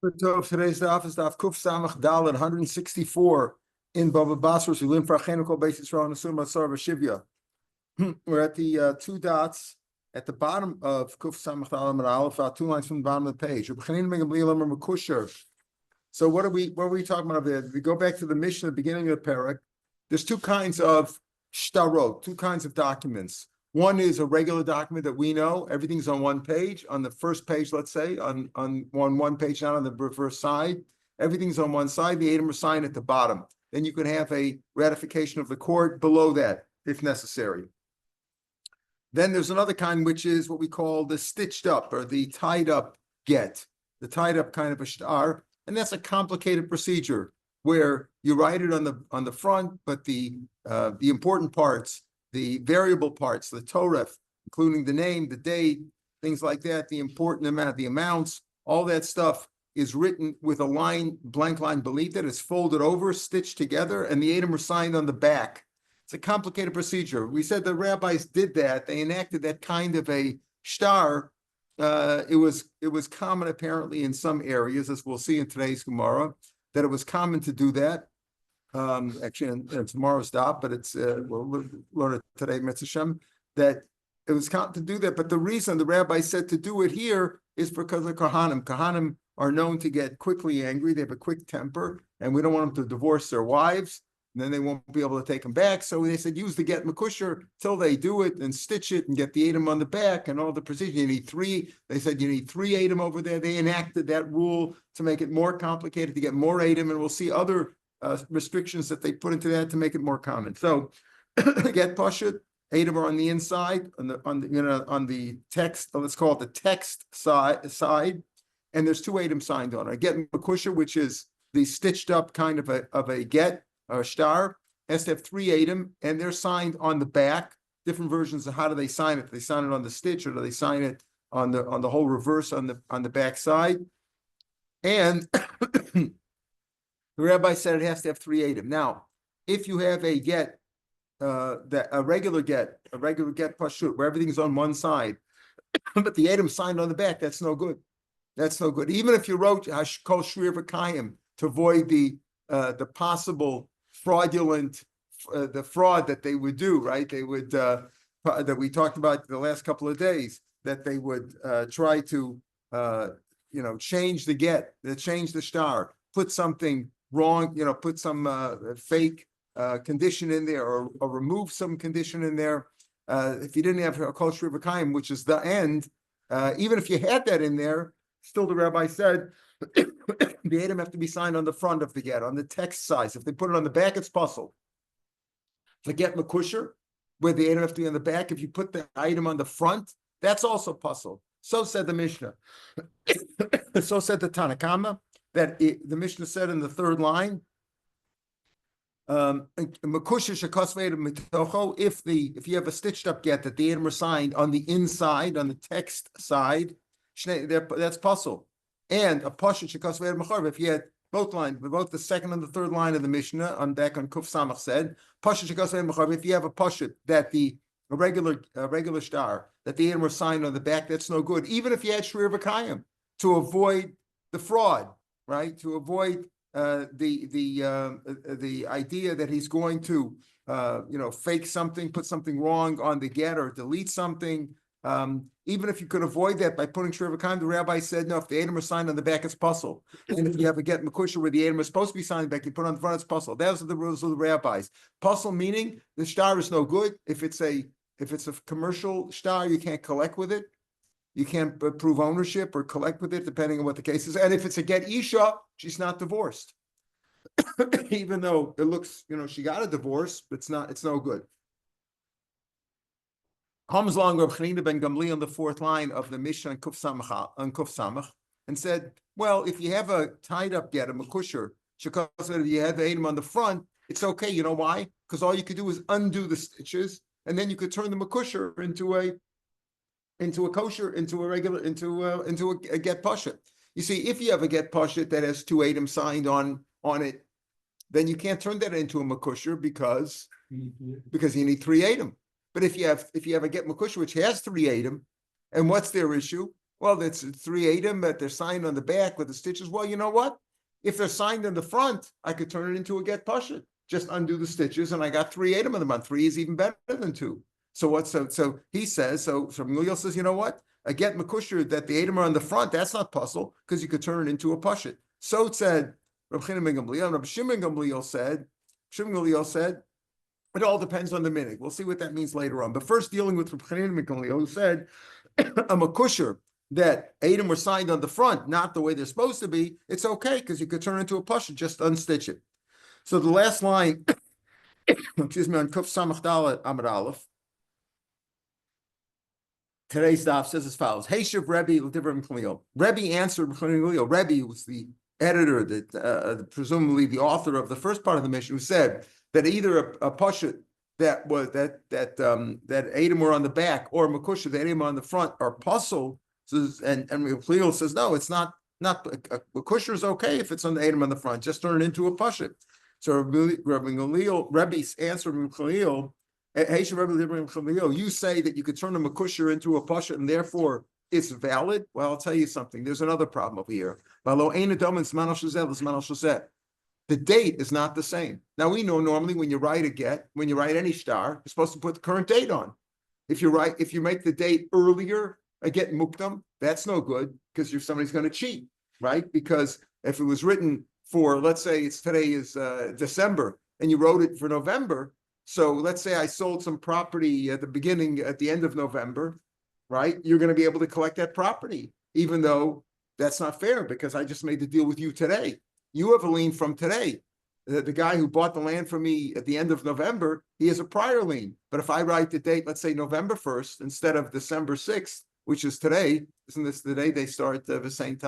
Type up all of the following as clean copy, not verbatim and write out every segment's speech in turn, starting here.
So today's daf is daf Kuf Samach Dalet 164 in Baba Basra. We learn for a chemical basis for an assumed Masar Shivya. We're at the two dots at the bottom of Kuf Samach Dalet and Aleph, 2 lines from the bottom of the page. So what are we talking about over there? If we go back to the Mishnah at the beginning of the parak, there's two kinds of shtarot, two kinds of documents. One is a regular document that we know, everything's on one page. On the first page, let's say, on one page, not on the reverse side. Everything's on one side, the item are signed at the bottom. Then you can have a ratification of the court below that, if necessary. Then there's another kind, which is what we call the stitched up or the tied up get, the tied up kind of a shtar. And that's a complicated procedure where you write it on the front, but the important parts, the variable parts, the toref, including the name, the date, things like that, the important amount, the amounts, all that stuff is written with a line, blank line beneath it. It's folded over, stitched together, and the item are signed on the back. It's a complicated procedure. We said the rabbis did that. They enacted that kind of a shtar. It was common apparently in some areas, as we'll see in today's Gemara, that it was common to do that. Actually, in tomorrow's daf, but it's we'll learn it today, Mitzvah Shem, that it was common to do that. But the reason the rabbi said to do it here is because of Kohanim. Kohanim are known to get quickly angry. They have a quick temper, and we don't want them to divorce their wives. And then they won't be able to take them back. So they said, use the get makusher till they do it and stitch it and get the item on the back and all the precision. You need three. They said you need 3 item over there. They enacted that rule to make it more complicated, to get more item. And we'll see other restrictions that they put into that to make it more common. So get pashut, item are on the inside, on the text, let's call it the text side, and there's 2 items signed on it. Get makusher, which is the stitched up kind of a get, or shtar, has to have 3 item, and they're signed on the back. Different versions of how do they sign it? Do they sign it on the stitch, or do they sign it on the whole reverse on the back side? And the rabbi said it has to have 3 item. Now, if you have a get, a regular get pashut, where everything's on one side, but the item signed on the back, that's no good. That's no good. Even if you wrote kol Shiur v'kayim to avoid the possible fraudulent, the fraud that they would do, right? They would that we talked about the last couple of days, that they would try to change the get, change the shtar, put something wrong, put some fake condition in there, or remove some condition in there. If you didn't have a kol Shiur v'kayim, which is the end, even if you had that in there, still the rabbi said the item have to be signed on the front of the get, on the text size. If they put it on the back, it's puzzle. The get makusher, where the item have to be on the back, if you put the item on the front, that's also puzzle. So said the Mishnah. So said the Tanakama, that the Mishnah said in the 3rd line, if you have a stitched up get that the item are signed on the inside, on the text side, that's puzzle. And a pashut shekasvei mecharv, if you had both lines, both the 2nd and the 3rd line of the Mishnah, on back on Kuf Samach said, pashut shekasvei mecharv, if you have a pashut that a regular shtar, that the item were signed on the back, that's no good. Even if you had Shiur v'kayim, to avoid the fraud, right? To avoid the idea that he's going to fake something, put something wrong on the get, or delete something. Even if you could avoid that by putting Shiur v'kayim, the rabbi said, no, if the item is signed on the back, it's puzzle. And if you have a get makusher where the item is supposed to be signed back, you put it on the front, it's puzzle. Those are the rules of the rabbis. Puzzle meaning the shtar is no good. If it's a commercial shtar, you can't collect with it. You can't prove ownership or collect with it, depending on what the case is. And if it's a get isha, she's not divorced. Even though it looks, she got a divorce, but it's no good. Comes along Rav Chanina ben Gamliel on the 4th line of the Mishnah on Kuf Samach, and said, well, if you have a tied up get, a makusher, if you have the item on the front, it's okay. You know why? Because all you could do is undo the stitches, and then you could turn the makusher into a kosher, into a get pashut. You see, if you have a get pashut that has 2 items signed on it, then you can't turn that into a makusher because you need 3 items. But if you have a get makusher which has 3 item, and what's their issue? well, it's 3 Adam, but they're signed on the back with the stitches. Well, you know what? If they're signed in the front, I could turn it into a get pashut. Just undo the stitches, and I got 3 Adam of the month. 3 is even better than 2. So what? So he says. So Gamliel says, you know what? A get makusher that the Adam are on the front. That's not puzzle because you could turn it into a pashut. So it said Rav Chanan ben Gamliel. And Rav Shimon Gamliel said, it all depends on the minhag. We'll see what that means later on. But first, dealing with Rav Chanan ben Gamliel, who said a makusher that Adam were signed on the front, not the way they're supposed to be. It's okay because you could turn it into a pashut, just unstitch it. So the last line, excuse me, on Kuf Samach Dalet Amud Aleph, today's daf says as follows: Heishav Rebbe l'Divrim Gamliel. Rebbe answered Gamliel. Rebbe was the editor, that presumably the author of the first part of the mission, who said that either a pashut that was that Adam were on the back or makusha that Adam were on the front are puzzle. And Gamliel says no, it's not. Not a makusha is okay if it's on the Adam on the front. Just turn it into a pashut. So Rebbe's answer from Gamliel, you say that you could turn a makusher into a pashut and therefore it's valid. Well, I'll tell you something. There's another problem over here. The date is not the same. Now we know normally when you write a get, when you write any star, you're supposed to put the current date on. If you make the date earlier, a get mukdam, that's no good because somebody's going to cheat, right? Because if it was written for, let's say today is December, and you wrote it for November. So let's say I sold some property at the end of November, right? You're going to be able to collect that property, even though that's not fair because I just made the deal with you today. You have a lien from today. The guy who bought the land from me at the end of November, he has a prior lien. But if I write the date, let's say November 1st, instead of December 6th, which is today, isn't this the day they start the Saint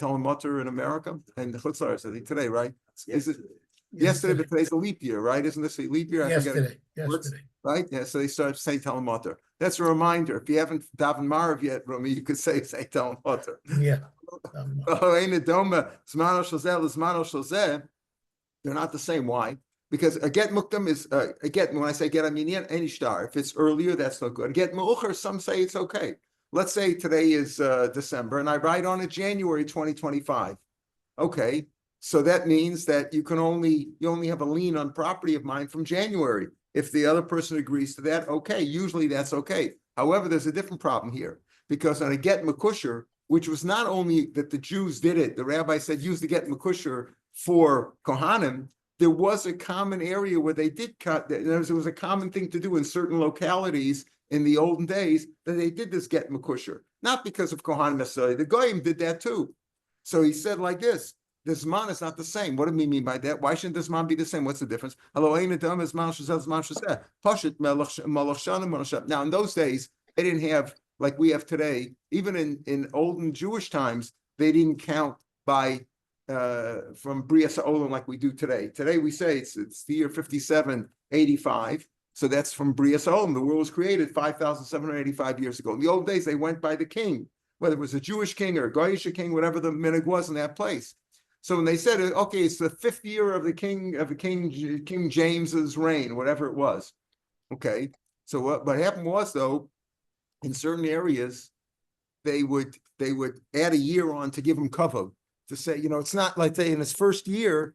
Talmud in America and the Chutzlars? I think today, right? Is it yesterday? But today's a leap year, right? Isn't this a leap year? Yesterday. Right? Yeah. So they start Saint Talmud. That's a reminder. If you haven't davened Marav yet, Rumi, you could say Saint Talmud. Yeah. They're not the same. Why? Because a get mukdam is a get. When I say get, I mean any star. If it's earlier, that's no good. A get meucher, some say it's okay. Let's say today is December, and I write on it January 2025. Okay, so that means that you only have a lien on property of mine from January. If the other person agrees to that, okay, usually that's okay. However, there's a different problem here because on a get makusher, which was not only that the Jews did it, the rabbi said use the get makusher for Kohanim. There was a common area where they did cut. There was a common thing to do in certain localities in the olden days that they did this get makusher, not because of Kohanim necessarily. The Goyim did that too. So he said like this: the Zman is not the same. What do we mean by that? Why shouldn't the Zman be the same? What's the difference? Now, in those days, they didn't have like we have today. Even in olden Jewish times, they didn't count by from Bria Sa'olam like we do today. Today we say it's the year 5785. So that's from Bria Sa'olam. The world was created 5,785 years ago. In the old days, they went by the king, whether it was a Jewish king or a Goyish king, whatever the minhag was in that place. So when they said, okay, it's the 5th year of King James's reign, whatever it was. Okay. So what happened was though, in certain areas, they would add a year on to give him kavod, to say, it's not like they in his first year,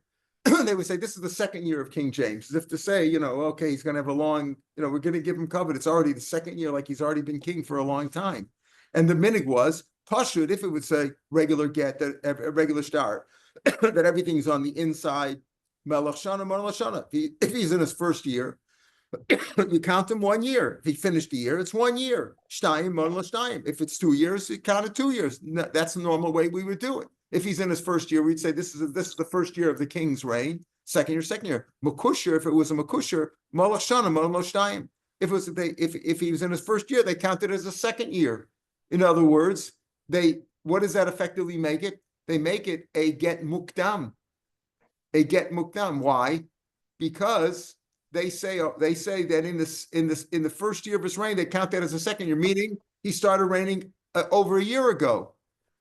they would say this is the 2nd year of King James, as if to say, okay, he's going to have a long, we're going to give him covet. It's already the 2nd year, like he's already been king for a long time. And the minhag was pashut, if it would say regular get, that a regular star, that everything's on the inside. Melech shana, melech shana. If he's in his first year, you count him 1 year. If he finished the year, it's 1 year. Shtayim, melech shtayim. If it's 2 years, you count it 2 years. That's the normal way we would do it. If he's in his first year, we'd say this is the first year of the king's reign. Second year. Makusher, if it was a makusher, malach shana, malach shtayim. If he was in his first year, they counted it as a 2nd year. In other words, what does that effectively make it? They make it a get mukdam. A get mukdam. Why? Because they say that in the first year of his reign, they count that as a 2nd year, meaning he started reigning over a year ago.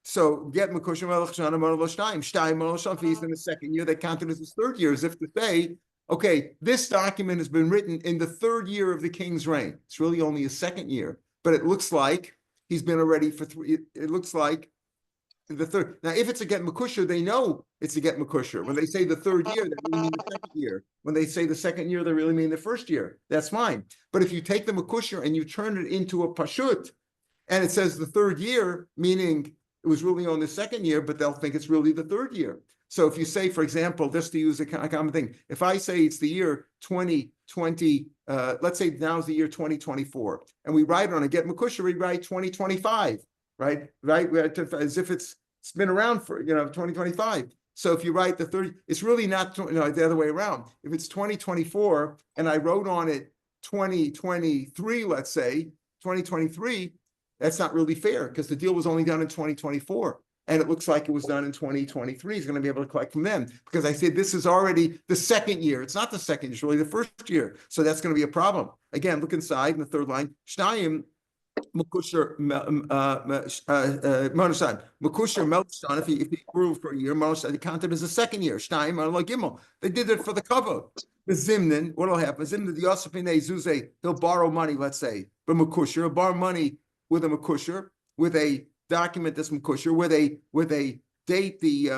So get makushim elachshana maraloshtaim shtayim maralosham. If he's in the 2nd year, they count it as his 3rd year, as if to say, okay, this document has been written in the 3rd year of the king's reign. It's really only his 2nd year, but it looks like he's been already for three, it looks like the third. Now, if it's a get makusher, they know it's a get makusher. When they say the third year, they really mean the second year. When they say the second year, they really mean the first year. That's fine. But if you take the makusher and you turn it into a pashut, and it says the third year, meaning it was really on the second year, but they'll think it's really the third year. So if you say, for example, just to use a common thing, if I say it's the year 2020, let's say now is the year 2024, and we write on a get makusher, we write 2025, right? As if it's been around for, 2025. So if you write the third, it's really not the other way around. If it's 2024 and I wrote on it 2023, let's say 2023, that's not really fair because the deal was only done in 2024. And it looks like it was done in 2023. He's going to be able to collect from them because I said this is already the second year. It's not the second, it's really the first year. So that's going to be a problem. Again, look inside in the third line. Shnayim Makusher Makusher milestone. If he grew for a year, the content is the second year. Shnayim Gimel. They did it for the cover. The Zimnin, what'll happen? Zimnin the Yosefine Zuze, he'll borrow money, let's say, but Makusher, he'll borrow money with a Makusher, with a document that's makusher where they date they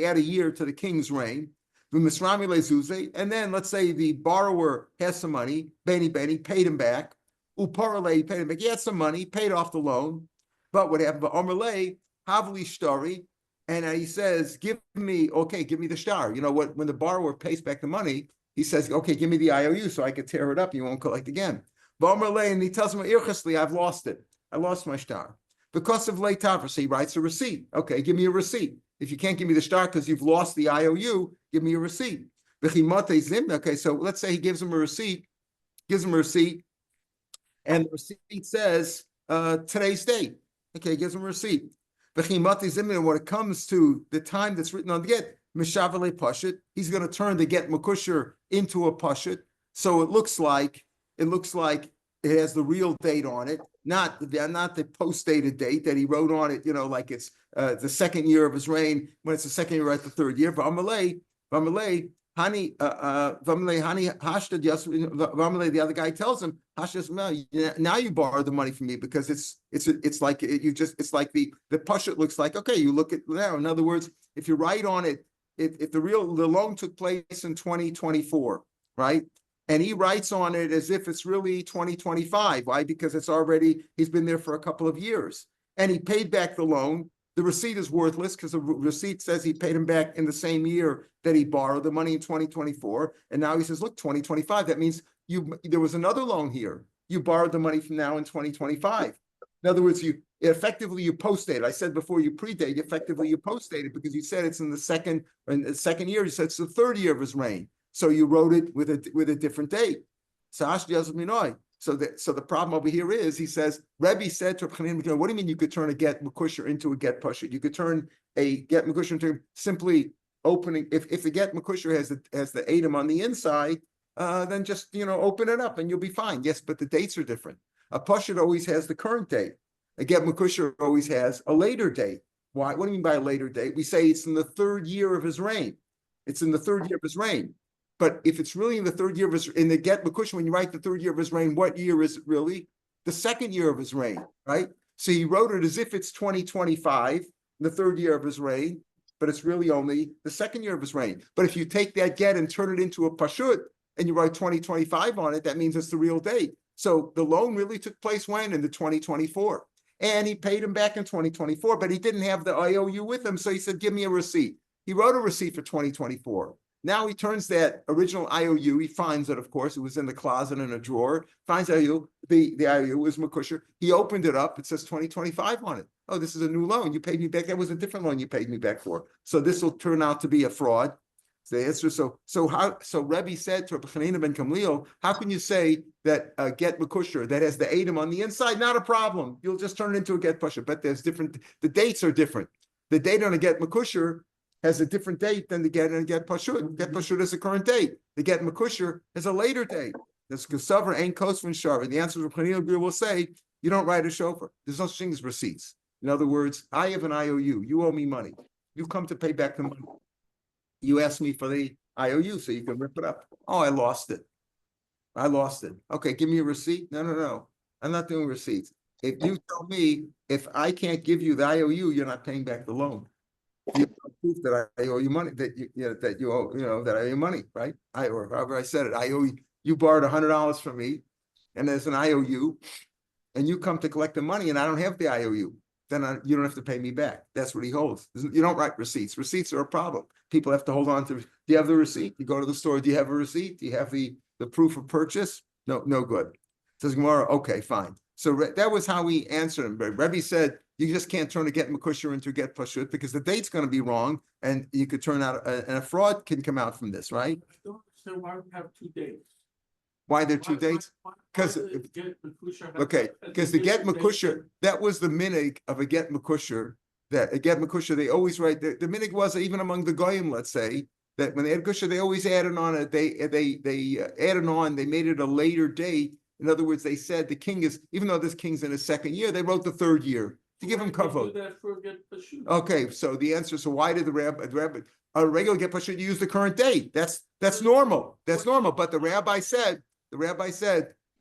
add a year to the king's reign. And then let's say the borrower has some money, Beni paid him back. Uparale paid him back. He had some money, paid off the loan. But what happened? But Omerle, Havli Shtori, and he says, give me the star. You know what? When the borrower pays back the money, he says, okay, give me the IOU so I can tear it up. You won't collect again. But Omerle, and he tells him, I've lost it. I lost my star. Because of late tafra, so he writes a receipt. Okay, give me a receipt. If you can't give me the star because you've lost the IOU, give me a receipt. Okay, so let's say he gives him a receipt, and the receipt says today's date. Okay, he gives him a receipt. And when it comes to the time that's written on the get, mishavale pashut, he's going to turn the get makusher into a pashut. So it looks like it has the real date on it, not the post-dated date that he wrote on it, like it's the second year of his reign. When it's the second year, right, the third year. V'amalei, hani, the other guy tells him, now you borrowed the money from me because it's like the pashut looks like, okay, you look at now. In other words, if you write on it, if the loan took place in 2024, right? And he writes on it as if it's really 2025. Why? Because he's been there for a couple of years. And he paid back the loan. The receipt is worthless because the receipt says he paid him back in the same year that he borrowed the money in 2024. And now he says, look, 2025. That means there was another loan here. You borrowed the money from now in 2025. In other words, you post-dated. I said before you predate, effectively you post-dated because you said it's in the second year. You said it's the third year of his reign. So you wrote it with a different date. So the problem over here is, he says, Rebbe said to Rav Chanina, what do you mean you could turn a get makusher into a get pashut? You could turn a get makusher into simply opening. If the get makusher has the atom on the inside, then just open it up and you'll be fine. Yes, but the dates are different. A pashut always has the current date. A get makusher always has a later date. Why? What do you mean by a later date? We say it's in the third year of his reign. It's in the third year of his reign. But if it's really in the third year of his, in the get makusher, when you write the third year of his reign, what year is it really? The second year of his reign, right? So he wrote it as if it's 2025, the third year of his reign, but it's really only the second year of his reign. But if you take that get and turn it into a pashut and you write 2025 on it, that means it's the real date. So the loan really took place when? In the 2024. And he paid him back in 2024, but he didn't have the IOU with him. So he said, give me a receipt. He wrote a receipt for 2024. Now he turns that original IOU, he finds it, of course, it was in the closet in a drawer, finds IOU, the IOU was makusher. He opened it up, it says 2025 on it. Oh, this is a new loan. You paid me back. That was a different loan you paid me back for. So this will turn out to be a fraud. So the answer, so Rebbe said to Rav Chanina ben Gamliel, how can you say that get makusher that has the atom on the inside? Not a problem. You'll just turn it into a get pusher, but there's different, the dates are different. The date on a get makusher has a different date than the get and get pashut. Get pashut is a current date. The get makusher has a later date. That's kasavar ain't kosvin shar. The answer to Chanina will say, you don't write a shofar. There's no such thing as receipts. In other words, I have an IOU. You owe me money. You come to pay back the money. You ask me for the IOU so you can rip it up. Oh, I lost it. Okay, give me a receipt. No. I'm not doing receipts. if you tell me if I can't give you the IOU, you're not paying back the loan. You have proof that I owe you money, that that you owe, that I owe you money, right? Or however I said it, I owe you, you borrowed $100 from me, and there's an IOU, and you come to collect the money, and I don't have the IOU. Then you don't have to pay me back. That's what he holds. You don't write receipts. Receipts are a problem. People have to hold on to. Do you have the receipt? You go to the store. Do you have a receipt? Do you have the proof of purchase? No, no good. Says Gemara, okay, fine. So that was how we answered him. Rebbe said, you just can't turn a get makusher into a get pashut because the date's going to be wrong, and you could turn out, and a fraud can come out from this, right? I don't understand why we have 2 dates. Why there are 2 dates? Because okay, because the get makusher, that was the minig of a get makusher. That a get makusher, they always write the minig was even among the goyim, let's say, that when they had kusher, they always added on it. They added on. They made it a later date. In other words, they said the king is, even though this king's in his 2nd year, they wrote the 3rd year to give him kavod. Okay, so the answer. So why did the rabbi a regular get pashut use the current date? That's normal. That's normal. But the rabbi said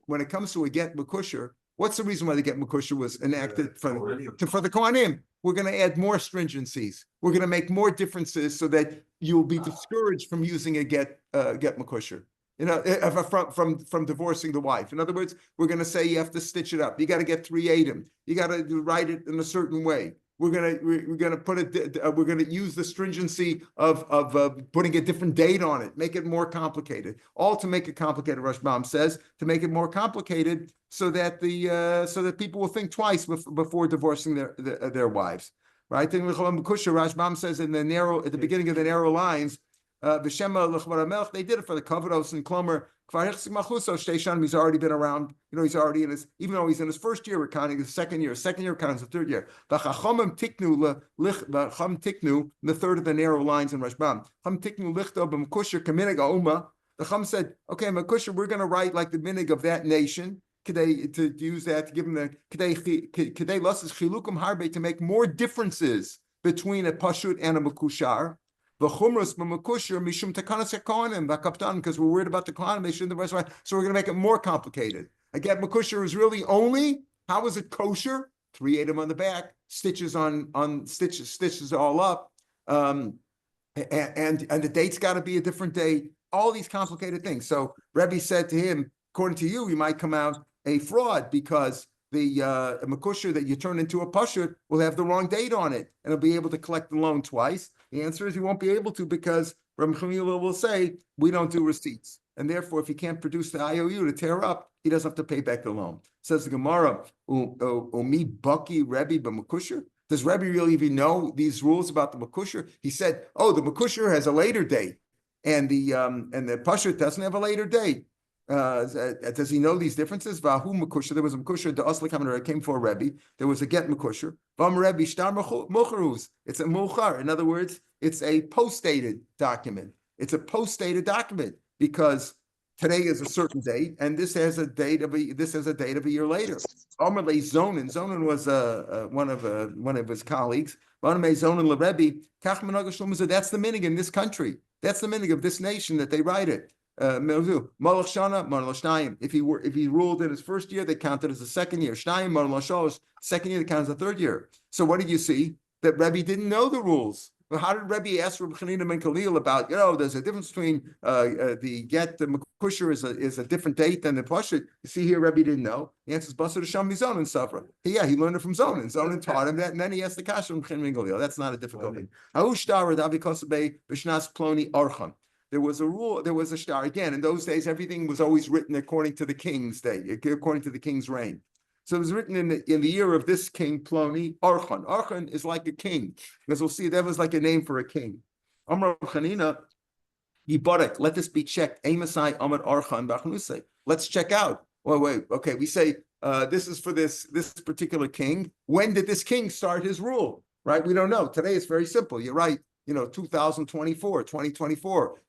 when it comes to a get makusher, what's the reason why the get makusher was enacted for the Kohanim? We're going to add more stringencies. We're going to make more differences so that you'll be discouraged from using a get makusher. From divorcing the wife. In other words, we're going to say you have to stitch it up. You got to get 3 Adam. You got to write it in a certain way. We're gonna put it. We're gonna use the stringency of putting a different date on it, make it more complicated. All to make it complicated. Rashbam says to make it more complicated so that people will think twice before divorcing their wives. Right? Rashbam says at the beginning of the narrow lines. They did it for the Kavados and Klomer. He's already been around. He's already in his, even though he's in his 1st year, we're counting his 2nd year. 2nd year counts the 3rd year. The 3rd of the narrow lines in Rashbam. The Chum said, okay, Makusha, we're going to write like the minig of that nation. To use that to give them the to make more differences between a pashut and a makushar. Because we're worried about the Kohanim, they shouldn't have. So we're going to make it more complicated. Again, makusher is really only, how is it kosher? 3 Adam on the back, stitches stitches all up, and the date's got to be a different date. All these complicated things. So Rebbe said to him, according to you, might come out a fraud because the makusher that you turn into a pashut will have the wrong date on it, and he'll be able to collect the loan twice. The answer is he won't be able to because Rav Meir will say we don't do receipts, and therefore if he can't produce the IOU to tear up, he doesn't have to pay back the loan. Says the Gemara, "Umi baki Rebbe b'makusher." Does Rebbe really even know these rules about the makusher? He said, "Oh, the makusher has a later date, and the pashut doesn't have a later date." Does he know these differences? Vahu makusher. There was a makusher. The asli coming came for a Rebbe. There was a get makusher. Vam Rebbe shtar mucharus. It's a muchar. In other words, it's a post-dated document. It's a post-dated document because today is a certain date, and this has a date of a year later. Amarle Zonin. Zonin was one of his colleagues. Zonin LeRebbe. That's the minig in this country. That's the minig of this nation that they write it. If he ruled in his 1st year, they counted as the 2nd year. 2nd year, they count as the 3rd year. So what did you see? That Rebbe didn't know the rules. Well, how did Rebbe ask Reb Chanina ben Khalil about, there's a difference between the makusher is a different date than the pashut. You see here, Rebbe didn't know. The answer is Basar Sham Zonin Safra. Yeah, he learned it from Zonin. Zonin taught him that, and then he asked the kasha from Chanina ben Khalil. That's not a difficult thing. There was a rule, there was a shtar. Again, in those days, everything was always written according to the king's day, according to the king's reign. So it was written in the year of this king, Ploni, Archon. Archon is like a king. As we'll see, that was like a name for a king. Amar Chanina, Yibarek, let this be checked. Amasai Amar Archon Bachnusay. Let's check out. Wait. Okay, we say this is for this particular king. When did this king start his rule? Right? We don't know. Today it's very simple. You're right. 2024.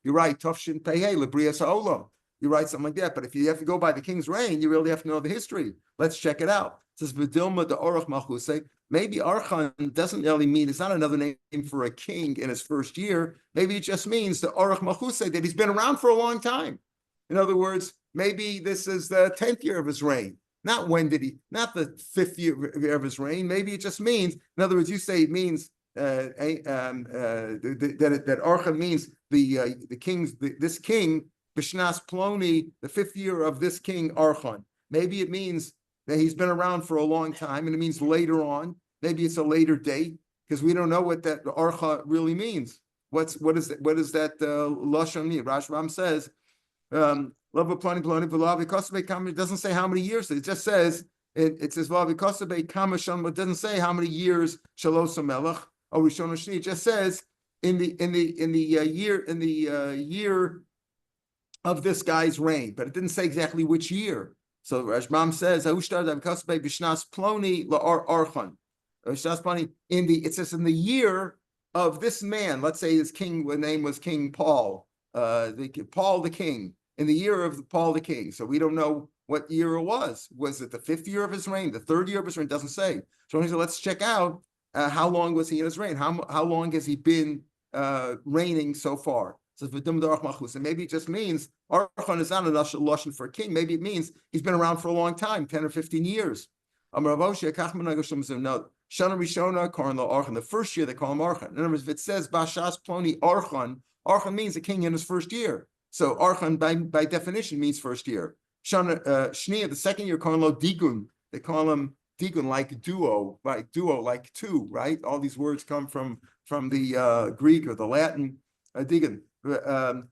You're right. Tufshin Pehei Librias Ha'olam. You write something like that. But if you have to go by the king's reign, you really have to know the history. Let's check it out. It says V'dilma de Orach Malchusei. Maybe Archon doesn't really mean, it's not another name for a king in his 1st year. Maybe it just means the Orach Malchusei, that he's been around for a long time. In other words, maybe this is the 10th year of his reign. Not when did he, not the 5th year of his reign. Maybe it just means, in other words, you say it means that Archa means the king's this king Bishnas Ploni, the 5th year of this king Archon. Maybe it means that he's been around for a long time, and it means later on. Maybe it's a later date because we don't know what that Archa really means. What is that lashon mean? Rashbam says, it doesn't say how many years. It just says it says it doesn't say how many years Shalosh Melech or Rishon Shni. It just says in the year of this guy's reign, but it didn't say exactly which year. So Rashbam says it says in the year of this man. Let's say his name was King Paul, Paul the king. In the year of Paul the king. So we don't know what year it was. Was it the 5th year of his reign? The 3rd year of his reign? It doesn't say. So he said, let's check out how long was he in his reign? How long has he been reigning so far? So maybe it just means Archon is not a lashon for a king. Maybe it means he's been around for a long time, 10 or 15 years. The 1st year they call him Archon. In other words, if it says Bashas Ploni Archon, Archon means a king in his 1st year. So Archon by definition means 1st year. Shana Shnia, the 2nd year, call him Digun. They call him Digun like duo, right? Duo like two, right? All these words come from the Greek or the Latin Digun.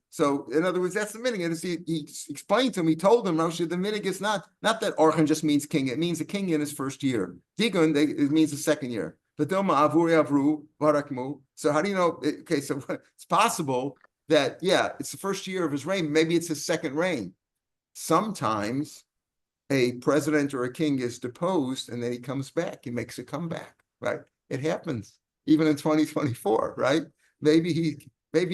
So in other words, that's the meaning. And he explained to him, he told him, Moshe, the minig is not that Archon just means king. It means a king in his 1st year. Digun, it means the 2nd year. So how do you know? Okay, so it's possible that, yeah, it's the 1st year of his reign. Maybe it's his 2nd reign. Sometimes a president or a king is deposed and then he comes back. He makes a comeback, right? It happens even in 2024, right? Maybe he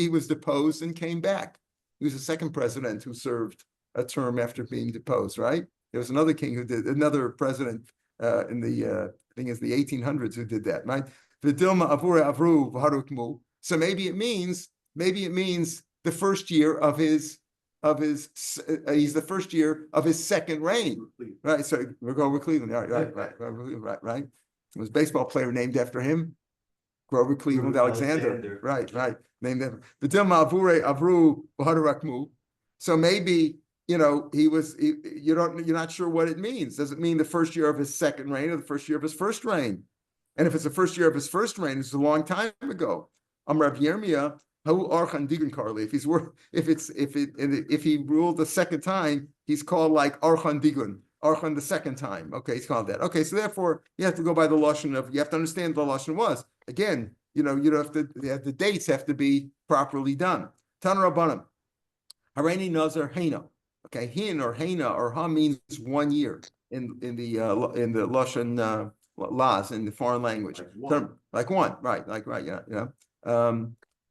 was deposed and came back. He was the 2nd president who served a term after being deposed, right? There was another king who did, another president in the, I think it's the 1800s who did that, right? So maybe it means the 1st year of his he's the 1st year of his 2nd reign, right? So we're going with Cleveland, right. There was a baseball player named after him, Grover Cleveland Alexander. Right. Named after So maybe you're not sure what it means. Does it mean the 1st year of his 2nd reign or the 1st year of his 1st reign? And if it's the 1st year of his 1st reign, it's a long time ago. Rav Yirmiyah, if he ruled the 2nd time, he's called like Archon Digun, Archon the 2nd time. Okay, he's called that. Okay, so therefore you have to go by the lashon of. You have to understand what the lashon was. Again, you don't have to. The dates have to be properly done. Tan Rabbanim, Hareini Nazar Heina. Okay, hin or Heina or ha means 1 year in the lashon las in the foreign language. Like one, right? Like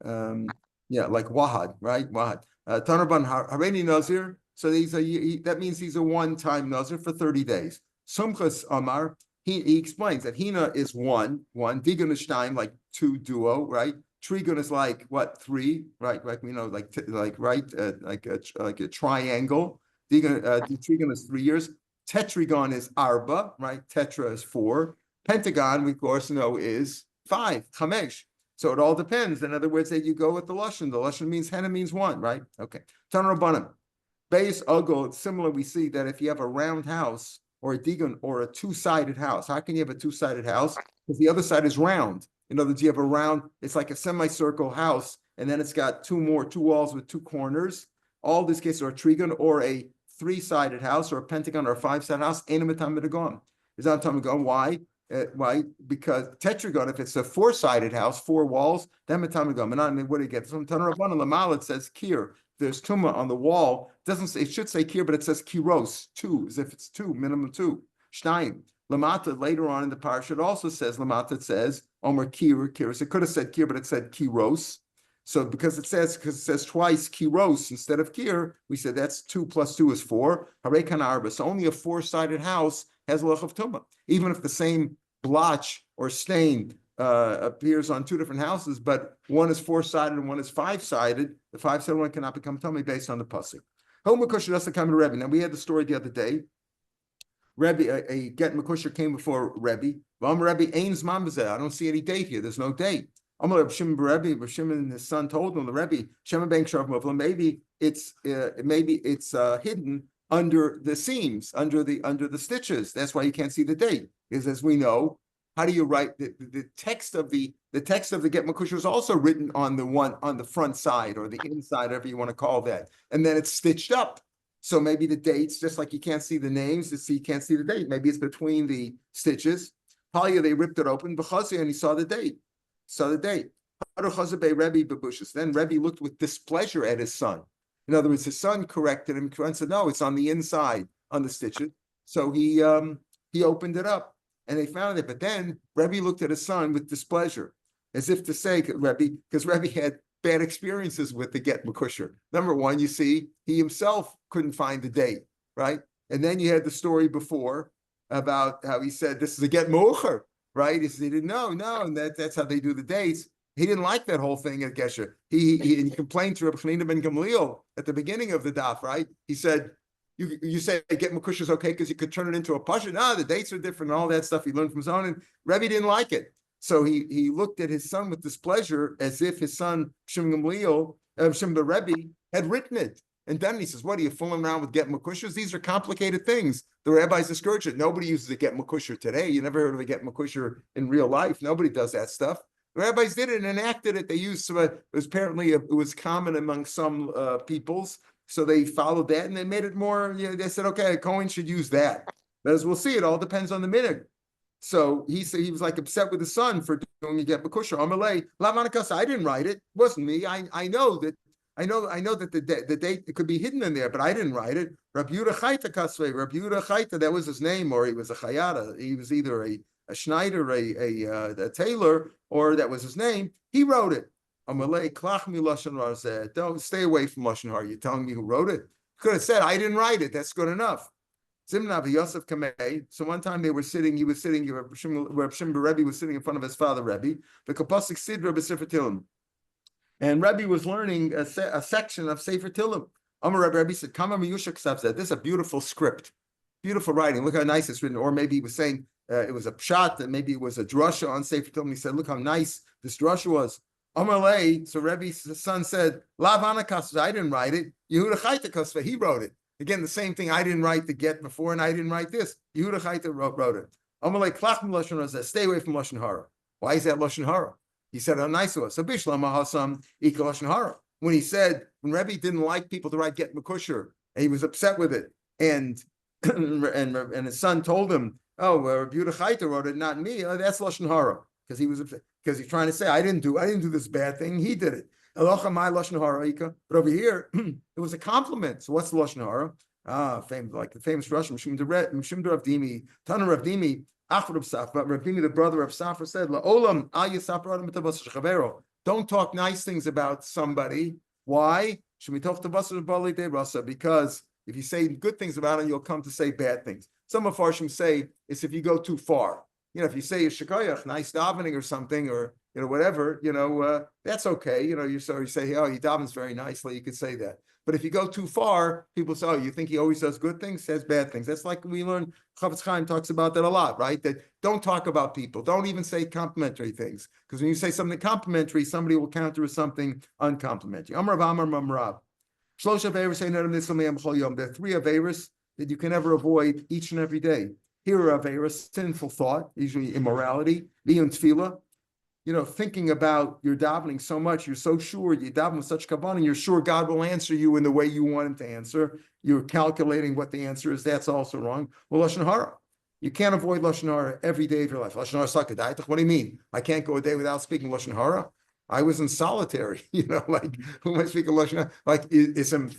wahad, right? Wahad. Tanarban Hareni Nazir. So that means he's a one-time Nazir for 30 days. Sumchas Amar, he explains that Hina is one, Digun is shtaim, like 2 duo, right? Trigun is like what, 3, right? Like we know, like a triangle. Trigun is 3 years. Tetragon is arba, right? Tetra is 4. Pentagon, we of course know, is 5. Chamesh. So it all depends. In other words, that you go with the lashon. The lashon means henna means 1, right? Okay. Tanur Rabbanim. Beis Ugol, similar, we see that if you have a round house or a digun or a 2-sided house, how can you have a 2-sided house? Because the other side is round. In other words, you have a round, it's like a semicircle house, and then it's got 2 walls with 2 corners. All these cases are a trigon or a 3-sided house or a pentagon or a 5-sided house. Ain't a matam b'dagon. Is that matam b'dagon? Why? Why? Because tetragon, if it's a 4-sided house, 4 walls, then matam b'dagon. And what do you get? From Tanur Rabbanan Lamal, it says kir. There's tuma on the wall. It doesn't say, it should say kir, but it says kiros, 2, as if it's 2, minimum 2. Shnaim. Lamata later on in the parasha, it also says Lamata. It says Omer kiros. It could have said kir, but it said kiros. So because it says twice kiros instead of kir, we said that's 2 plus 2 is 4. Harekan arba. So only a 4-sided house has loch of tuma, even if the same blotch or stain appears on 2 different houses, but one is 4-sided and one is 5-sided. The 5-sided one cannot become tummy based on the pasuk. Now we had the story the other day. Rebbe, a get Mekusher came before Rebbe. Rebbe Ain's Mambazeh. I don't see any date here. There's no date. Rav Shimon and his son told him, the Rebbe, Shema Bank Sharp Mufla, maybe it's hidden under the seams, under the stitches. That's why you can't see the date. Because as we know, how do you write the text of the text of the get Mekusher is also written on the front side or the inside, whatever you want to call that, and then it's stitched up. So maybe the dates, just like you can't see the names, you can't see the date. Maybe it's between the stitches. Palia, they ripped it open, and he saw the date. Then Rebbe looked with displeasure at his son. In other words, his son corrected him and said, no, it's on the inside, on the stitches. So he opened it up and they found it. But then Rebbe looked at his son with displeasure, as if to say, Rebbe, because Rebbe had bad experiences with the get Mekusher. Number one, you see, he himself couldn't find the date, right? And then you had the story before about how he said, this is a get Mocher, right? He said, he didn't know, and that's how they do the dates. He didn't like that whole thing at Gesher. He complained to Rabbi Chanina ben Gamliel at the beginning of the daf, right? He said, you say get Mekusher is okay because you could turn it into a pasha. No, the dates are different and all that stuff he learned from his own. And Rebbe didn't like it. So he looked at his son with displeasure as if his son, Shimon the Rebbe, had written it. And then he says, what, are you fooling around with get Mekushers? These are complicated things. The rabbis discourage it. Nobody uses a get Mekusher today. You never heard of a get Mekusher in real life. Nobody does that stuff. The rabbis did it and enacted it. They used, it was common among some peoples. So they followed that and they made it more, they said, okay, a Kohen should use that. But as we'll see, it all depends on the minhag. So he said he was like upset with his son for doing a get Mekusher. Amalei, Lavanakas, I didn't write it. It wasn't me. I know that the date it could be hidden in there, but I didn't write it. Rabbi Yehuda Chayta Kasvei, Rabbi Yehuda Chayta, that was his name, or he was a Chayata. He was either a Schneider, a tailor, or that was his name. He wrote it. Amalei Klach mi Lashon Hara. Don't stay away from Lashon Hara. You're telling me who wrote it? Could have said I didn't write it. That's good enough. So one time he was sitting, Reb Shimon Rebbe was sitting in front of his father Rebbe, the Kapasik Sid Rebbe Sefer Tilim. And Rebbe was learning a section of Sefer Tilim. Rebbe said, Kama Miyushak said, this is a beautiful script, beautiful writing. Look how nice it's written. Or maybe he was saying it was a pshat, and maybe it was a drasha on Sefer Tilim. He said, look how nice this drasha was. So Rebbe's son said, Lavanakas, I didn't write it. Yehuda Chayta Kasveh, he wrote it. Again, the same thing. I didn't write the get before, and I didn't write this. Yehuda Chayta wrote it. Amalei Klach mi Lashon Hara. Stay away from Lashon Hara. Why is that Lashon Hara? He said, "Oh, nice of us." So Bishlam Mahasam Ika Lashon Hara. When Rebbe didn't like people to write get Mekusher, and he was upset with it, and his son told him, "Oh, Rabbi Yehuda Chayta wrote it, not me." Oh, that's Lashon Hara, because he was upset, because he's trying to say, "I didn't do this bad thing. He did it." But over here, it was a compliment. So what's the Lashon Hara? The famous Russian, Mishim Rav Dimi, Tana Rav Dimi, Achor Rav Safra, Rav Dimi, the brother of Safra, said, "La'olam al yisapar adam mitavas shechavero." Don't talk nice things about somebody. Why? Because if you say good things about him, you'll come to say bad things. Some of Farshim say it's if you go too far. If you say a shekayach, nice davening or something, or whatever, that's okay. You say, oh, he davens very nicely. You could say that. But if you go too far, people say, oh, you think he always does good things, says bad things. That's like we learn. Chavetz Chaim talks about that a lot, right? That don't talk about people. Don't even say complimentary things, because when you say something complimentary, somebody will counter with something uncomplimentary. Amar Amar Mamrav. There are 3 averos that you can never avoid each and every day. Here are averos: sinful thought, usually immorality, biyun tefillah. Thinking about your davening so much, you're so sure, you daven with such kavanah, you're sure God will answer you in the way you want him to answer. You're calculating what the answer is. That's also wrong. Well, Lashon Hara. You can't avoid Lashon Hara every day of your life. Lashon Hara sakadaitach. What do you mean? I can't go a day without speaking Lashon Hara? I was in solitary, like, who am I speaking Lashon Hara? Like, you're saying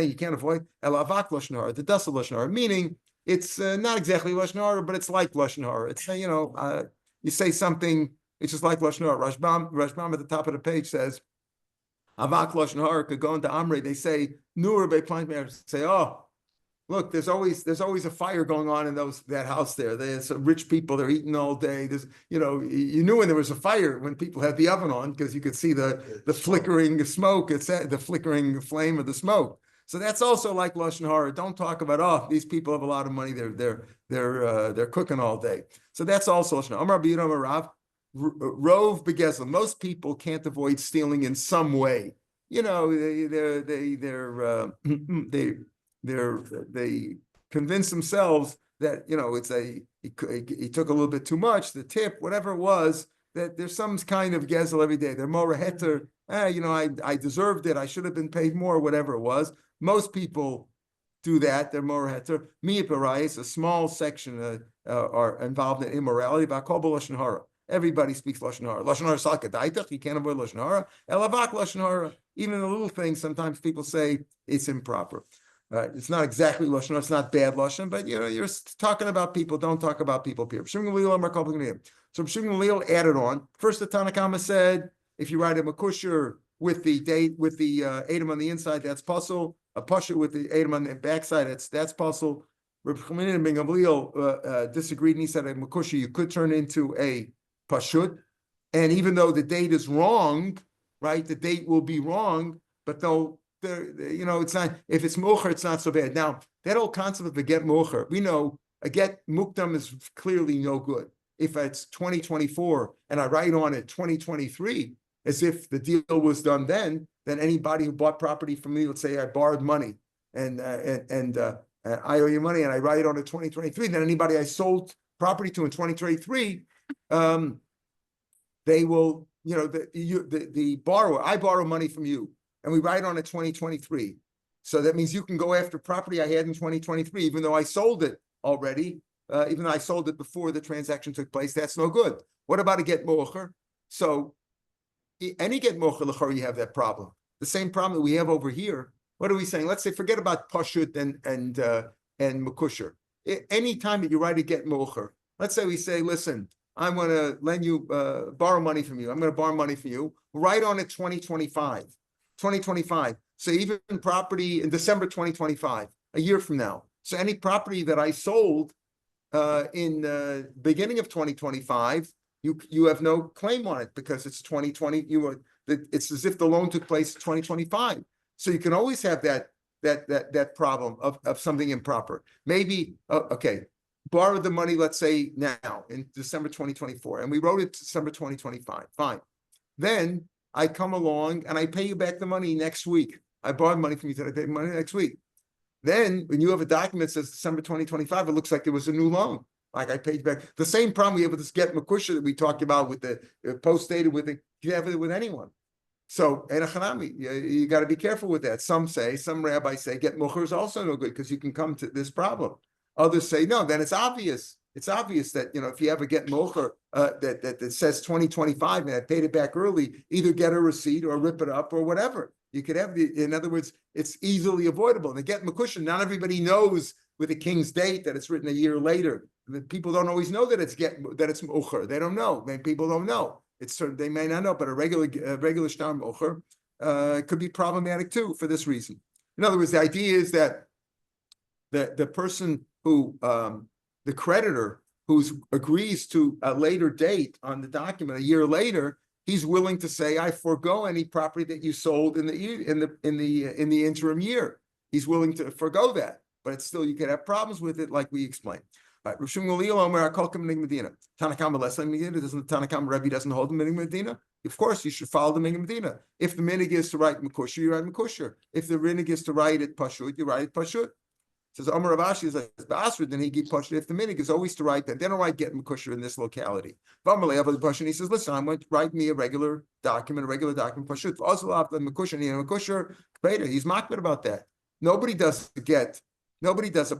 you can't avoid elavak Lashon Hara, the dust of Lashon Hara, meaning it's not exactly Lashon Hara, but it's like Lashon Hara. It's, you say something, it's just like Lashon Hara. Rashbam at the top of the page says, Avak Lashon Hara could go into Amrei. They say, Nur Be Plant say, oh, look, there's always a fire going on in that house there. There's rich people, they're eating all day. There's, you knew when there was a fire when people had the oven on, because you could see the flickering smoke, the flickering flame of the smoke. So that's also like Lashon Hara. Don't talk about, oh, these people have a lot of money. They're cooking all day. So that's also Lashon Hara. Amar B'Yidam Rav, Rove Begezel. Most people can't avoid stealing in some way. You know, they convince themselves that, you know, he took a little bit too much, the tip, whatever it was, that there's some kind of gezel every day. They're more heter, you know, I deserved it, I should have been paid more, whatever it was. Most people do that, they're more heter. Mi'aparayis, a small section are involved in immorality. V'akol b'lashon hara. Everybody speaks Lashon Hara. Lashon Hara salkadaitach, you can't avoid Lashon Hara. Elavak Lashon Hara. Even the little things, sometimes people say it's improper. It's not exactly Lashon Hara, it's not bad Lashon, but you know, you're talking about people, don't talk about people, period. So Shimon Gamliel added on. First, the Tanna Kama said, if you write a makusher with the date, with the Adam on the inside, that's puzzle. A pasha with the Adam on the backside, that's puzzle. Rav Meir ben Gamliel disagreed, and he said a makusher you could turn into a pashut, and even though the date is wrong, right? The date will be wrong, but though you know, it's not, if it's mocher, it's not so bad. Now that whole concept of a get mocher, we know a get mukdam is clearly no good. If it's 2024 and I write on it 2023, as if the deal was done then anybody who bought property from me, let's say I borrowed money and I owe you money and I write on it 2023, then anybody I sold property to in 2023, they will, you know, the borrower, I borrow money from you and we write on it 2023. So that means you can go after property I had in 2023, even though I sold it already, even though I sold it before the transaction took place. That's no good. What about a get mocher? So any get mocher l'chor, you have that problem. The same problem that we have over here. What are we saying? Let's say forget about pashut and makusher. Any time that you write a get mocher, let's say we say, listen, I'm going to lend you, borrow money from you. I'm going to borrow money from you. Write on it 2025. 2025. So even property in December 2025, a year from now. So any property that I sold in the beginning of 2025, you have no claim on it because it's 2020. It's as if the loan took place in 2025. So you can always have that problem of something improper. Maybe okay, borrow the money, let's say now in December 2024, and we wrote it December 2025. Fine. Then I come along and I pay you back the money next week. I borrowed money from you today, I pay money next week. Then when you have a document that says December 2025, it looks like there was a new loan. Like I paid back. The same problem we have with this get makusha that we talked about with the post-dated with it, you have it with anyone. So you got to be careful with that. Some rabbis say get mocher is also no good because you can come to this problem. Others say no, then it's obvious. It's obvious that, you know, if you ever get mocher that says 2025 and I paid it back early, either get a receipt or rip it up or whatever. You could have in other words, it's easily avoidable. And the get makusha, not everybody knows with the king's date that it's written a year later. People don't always know that it's mocher. They don't know. People don't know. They may not know, but a regular shtar mocher could be problematic too for this reason. In other words, the idea is that the person who the creditor who agrees to a later date on the document a year later, he's willing to say, I forego any property that you sold in the interim year. He's willing to forego that, but it's still, you could have problems with it, like we explained. Right, Rav Shimon Gamliel Medina. Tanakama less than Medina. Doesn't the Tanakama Rebbe doesn't hold the minig Medina? Of course, you should follow the minig Medina. If the minig is to write makusher, you write makusher. If the minig is to write it pashut, you write it pashut. Says Amar Rav Ashi is like Basra, then he give pashut. If the minig is always to write that, they don't write get makusher in this locality. He says, listen, I'm going to write me a regular document pashut. Also, the makusher, he's makbid about that. Nobody does a get. Nobody does a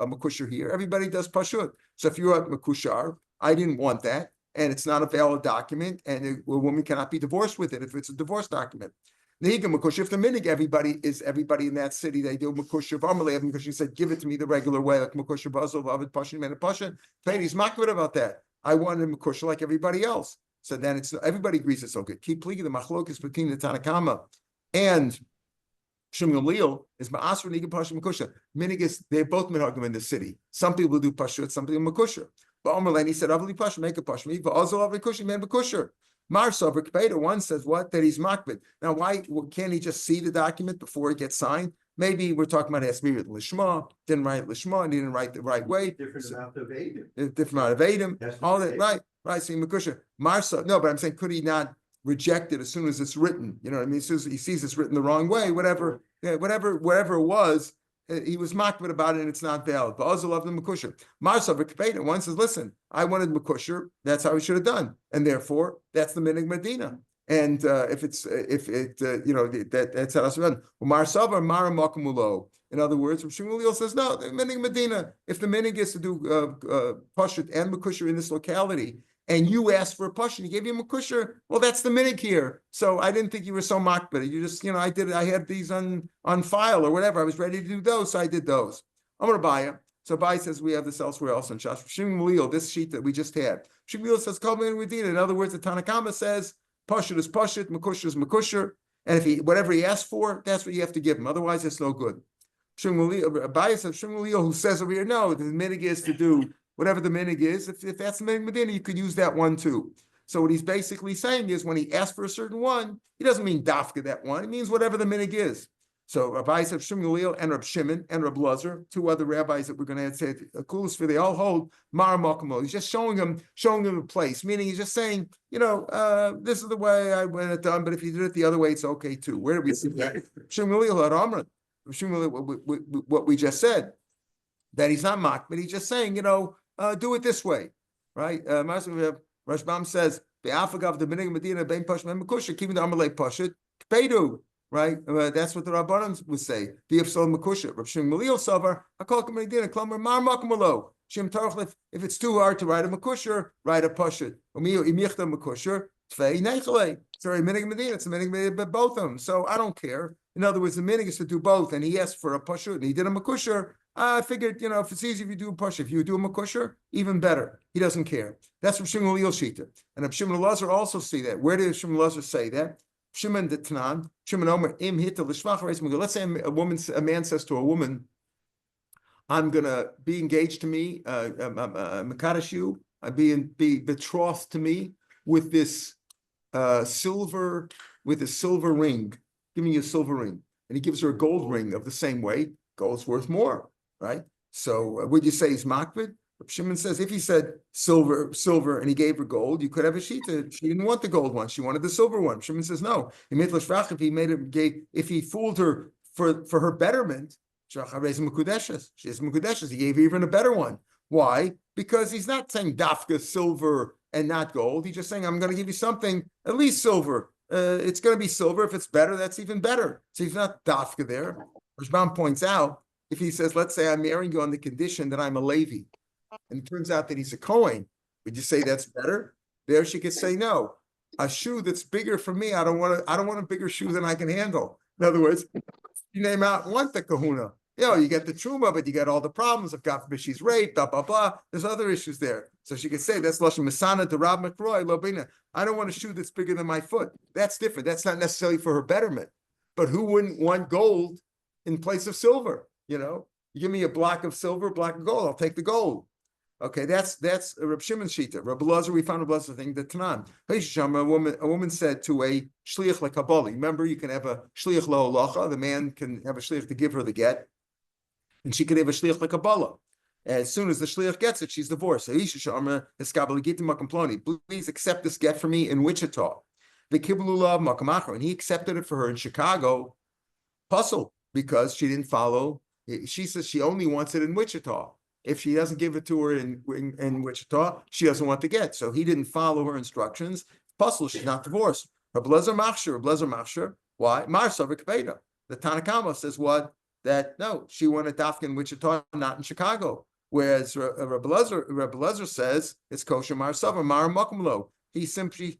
makusher here. Everybody does pashut. So if you're a makushar, I didn't want that, and it's not a valid document, and a woman cannot be divorced with it if it's a divorce document. If the minig, everybody in that city, they do makusher. Because she said, give it to me the regular way, like makusher bazel, love it, pashin, man, pashin. He's makbid about that. I wanted a makusher like everybody else. So then everybody agrees it's okay. Keep pleading the machlokes between the Tanakama and Shimon Gamliel is ma'asr nigam pashut makusha. Minig is they're both minhagim in the city. Some people do pashut, some people makusha. But Omerlen, he said, "Avli pashut, make a pashut. Me, but also avli kushi, man makusha." Marsa over Kpeda one says what that he's makbid. Now, why can't he just see the document before it gets signed? Maybe we're talking about Asmirit Lishma, didn't write Lishma, and he didn't write the right way. Different amount of Adam. Different amount of Adam, That's all what that, right, so Makusha. Marsa, no, but I'm saying, could he not reject it as soon as it's written? You know what I mean? As soon as he sees it's written the wrong way, whatever it was, he was makbid about it and it's not valid. But also love the Makusha. Marsa, one says, listen, I wanted Makusha, that's how he should have done. And therefore, that's the minig Medina. And that's how it's done. In other words, Shmuel says, no, the minig Medina, if the minig is to do Pashut and Makusha in this locality, and you asked for a Pashut, he gave you a Makusha, well, that's the minig here. So I didn't think you were so makbid. You just, I had these on file or whatever. I was ready to do those, so I did those. I'm going to buy it. So Bai says we have this elsewhere else in Shash. Shmuel, this sheet that we just had. Shmuel says, Kol minig Medina. In other words, the Tanakama says, Pashut is Pashut, Makusha is Makusha, and if whatever he asks for, that's what you have to give him. Otherwise, it's no good. Abaye says Shmuel, who says over here, no, the minig is to do whatever the minig is. If that's the minig Medina, you could use that one too. So what he's basically saying is, when he asks for a certain one, he doesn't mean dafka that one. It means whatever the minig is. So Abaye said Shmuel and Rab Shimon and Rab Lazar, two other rabbis that we're going to say coolest for, they all hold Mar Makamo. He's just showing him a place, meaning he's just saying, this is the way I want it done, but if you did it the other way, it's okay too. Where do we see that? Shmuel, what we just said, that he's not mocked, but he's just saying, do it this way, right? Rashbam says, "Be'afagav the minig Medina bein pashut and makusha, keeping the amalei pashut kpeidu." Right, that's what the Rabbanan would say. V'yifsol makusha. Rav Shmuel Savar Hakol Medina Klamer Mar Makmalo. Shem Tarchlev. If it's too hard to write a makusha, write a pashut. Umiyo imichta makusha tvei neichale. Sorry, minig Medina. It's a minig Medina, but both of them. So I don't care. In other words, the minig is to do both, and he asked for a pashut, and he did a makusha. I figured, if it's easy if you do a pashut, if you do a makusha, even better. He doesn't care. That's Rav Shmuel Shita. And Rav Shimon Lazar also see that. Where did Shimon Lazar say that? Shimon the Tanan, Shimon Omer, Im hit the Lishvach. Let's say a man says to a woman, I'm gonna be engaged to me, Makadash you, be betrothed to me with this silver ring. Give me a silver ring. And he gives her a gold ring of the same weight. Gold's worth more, right? So would you say he's makbid? Shimon says, if he said silver, and he gave her gold, you could have a shita. She didn't want the gold one; she wanted the silver one. Shimon says, no. If he fooled her for her betterment, she is mekudeshes. He gave her even a better one. Why? Because he's not saying dafka silver and not gold. He's just saying, I'm going to give you something, at least silver. It's going to be silver. If it's better, that's even better. So he's not dafka there. Rashbam points out, if he says, let's say I'm marrying you on the condition that I'm a Levi, and it turns out that he's a Kohen, would you say that's better? There she could say no. A shoe that's bigger for me, I don't want a bigger shoe than I can handle. In other words, you name out want the kahuna. You get the truma, but you get all the problems of God forbid she's raped, blah, blah, blah. There's other issues there. So she could say that's Lashon Masana to Rab McRoy, Lobina. I don't want a shoe that's bigger than my foot. That's different. That's not necessarily for her betterment. But who wouldn't want gold in place of silver? You give me a block of silver, a block of gold, I'll take the gold. Okay, that's Reb Shimon's shita. Reb Lazar, we found a blessed thing that Tanan. A woman said to a shliach lekabali. Remember, you can have a shliach laholacha. The man can have a shliach to give her the get, and she can have a shliach lekabala. As soon as the shliach gets it, she's divorced. Please accept this get for me in Wichita. And he accepted it for her in Chicago. Puzzle, because she didn't follow. She says she only wants it in Wichita. If she doesn't give it to her in Wichita, she doesn't want to get. So he didn't follow her instructions. Puzzle, she's not divorced. Reb Lezer Machshir. Why? Marsa v'kpeda. The Tanakama says what? That no, she wanted dafka in Wichita, not in Chicago. Whereas Reb Lezer says it's kosher Marsa Mar Makumlo. She's simply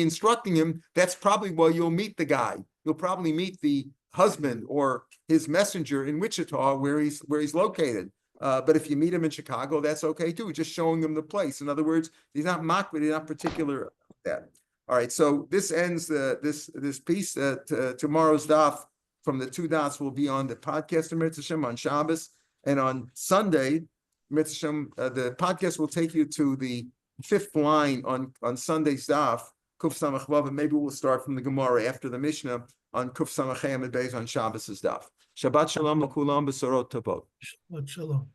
instructing him. That's probably where you'll meet the guy. You'll probably meet the husband or his messenger in Wichita, where he's located. But if you meet him in Chicago, that's okay too. Just showing him the place. In other words, he's not makbid, he's not particular about that. All right, so this ends this piece. Tomorrow's daf from the two dots will be on the podcast of Mitzvah Shem on Shabbos, and on Sunday, Mitzvah Shem, the podcast will take you to the fifth line on Sunday's daf, Kuf Samach Vav, and maybe we'll start from the Gemara after the Mishnah on Kuf Samachem and Beis on Shabbos' daf. Shabbat Shalom L'Kulam B'Sorot Tovot. Shabbat Shalom.